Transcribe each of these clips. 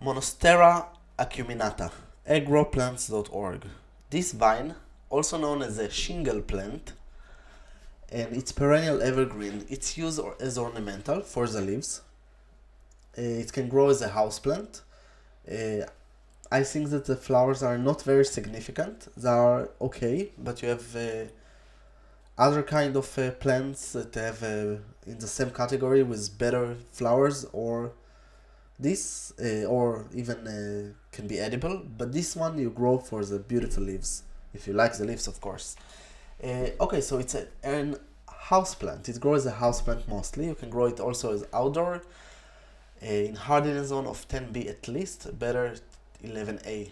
Monstera acuminata, agroplants.org. This vine, also known as a shingle plant, and it's perennial evergreen. It's used as ornamental for the leaves. It can grow as a houseplant. I think that the flowers are not very significant. They are okay, but you have other kind of plants that have in the same category with better flowers, or this or even can be edible, but this one you grow for the beautiful leaves, if you like the leaves, of course. Okay, so it's an house plant. It grows as a house plant mostly. You can grow it also as outdoor in hardiness zone of 10B at least, better 11A.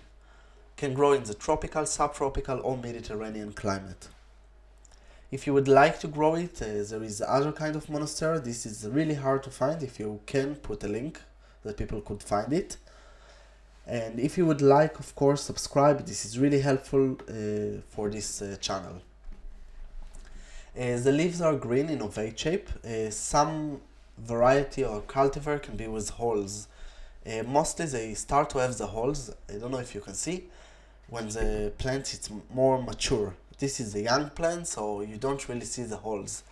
Can grow in the tropical, subtropical or Mediterranean climate. If you would like to grow it, there is other kind of Monstera. This is really hard to find. If you can put a link that people could find it. And if you would like, of course, subscribe. This is really helpful for this channel. The leaves are green in ovate shape. Some variety or cultivar can be with holes. Mostly they start to have the holes. I don't know if you can see. When the plant is more mature. This is a young plant, so you don't really see the holes.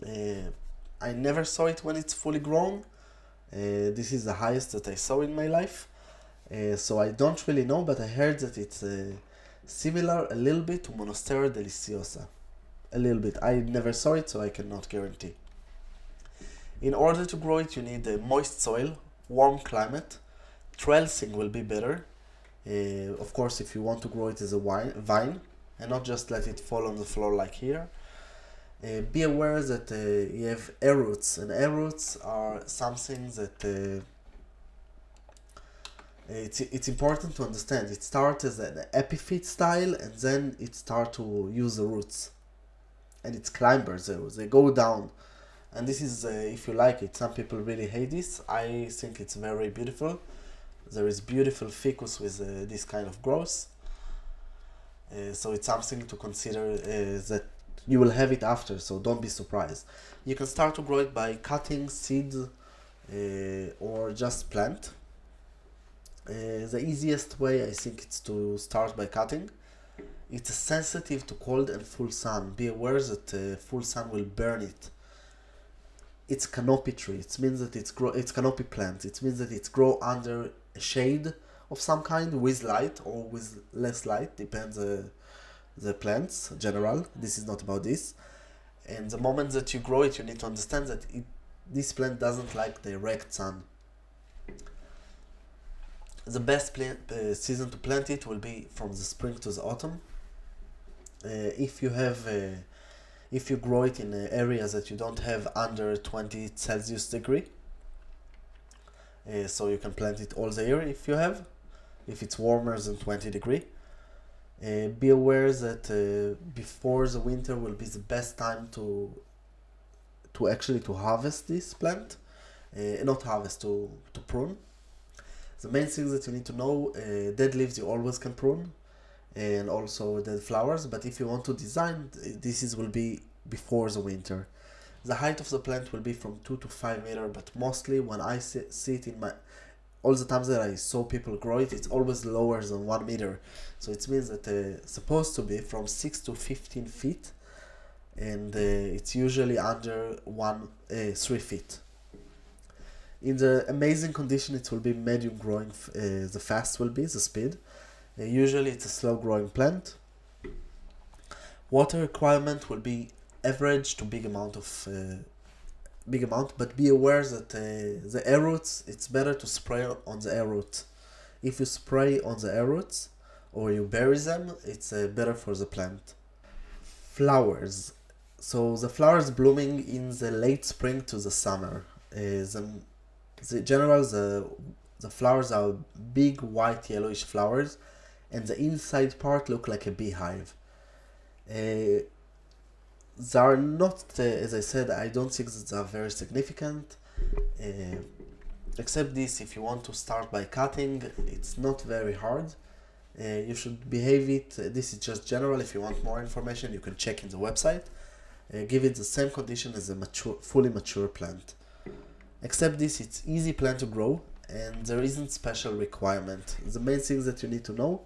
I never saw it when it's fully grown. This is the highest that I saw in my life. So I don't really know, but I heard that it's similar a little bit to Monstera deliciosa. A little bit. I never saw it, so I cannot guarantee. In order to grow it, you need a moist soil, warm climate. Trellising will be better. Of course, if you want to grow it as a vine, and not just let it fall on the floor like here. Be aware that you have air roots, and air roots are something that it's important to understand. It starts as an epiphyte style, and then it starts to use the roots. And it's climbers, they go down. And this is, if you like it, some people really hate this. I think it's very beautiful. There is beautiful ficus with this kind of growth. So it's something to consider that you will have it after, so don't be surprised. You can start to grow it by cutting seeds or just plant. The easiest way, I think, it's to start by cutting. It's sensitive to cold and full sun. Be aware that full sun will burn it. It's canopy tree. It means that it's canopy plant. It means that it's grow under a shade of some kind with light or with less light, depends the plants general. This is not about this. And the moment that you grow it, you need to understand that this plant doesn't like direct sun. The best season to plant it will be from the spring to the autumn. If you grow it in areas that you don't have under 20 Celsius degree, so you can plant it all the year if it's warmer than 20 degree. Be aware that before the winter will be the best time to harvest this plant, not harvest, to prune. The main things that you need to know, dead leaves you always can prune, and also dead flowers, but if you want to design, this will be before the winter. The height of the plant will be from 2 to 5 meters, but mostly when I see it all the times that I saw people grow it, it's always lower than 1 meter. So it means that it's supposed to be from 6 to 15 feet, and it's usually under 3 feet. In the amazing condition, it will be medium growing. The fast will be the speed. Usually it's a slow growing plant. Water requirement will be average to big amount, but be aware that the air roots, it's better to spray on the air roots. If you spray on the air roots or you bury them, it's better for the plant. Flowers. So the flowers blooming in the late spring to the summer. The flowers are big white yellowish flowers, and the inside part look like a beehive. They are not, as I said, I don't think that they are very significant. Except this, if you want to start by cutting, it's not very hard. You should behave it. This is just general. If you want more information, you can check in the website. Give it the same condition as a fully mature plant. Except this, it's easy plant to grow, and there isn't special requirement. The main thing that you need to know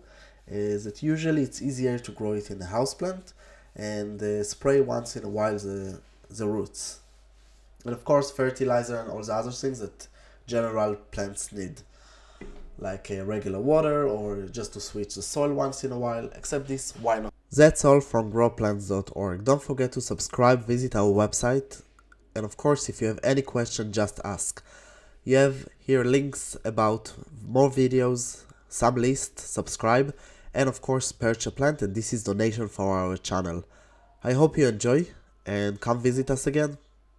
is that usually it's easier to grow it in a houseplant and spray once in a while the roots. And of course fertilizer and all the other things that general plants need, like regular water or just to switch the soil once in a while. Except this, why not? That's all from growplants.org. Don't forget to subscribe, visit our website, and of course if you have any question, just ask. You have here links about more videos, some lists, subscribe, and of course purchase a plant, and this is donation for our channel. I hope you enjoy and come visit us again.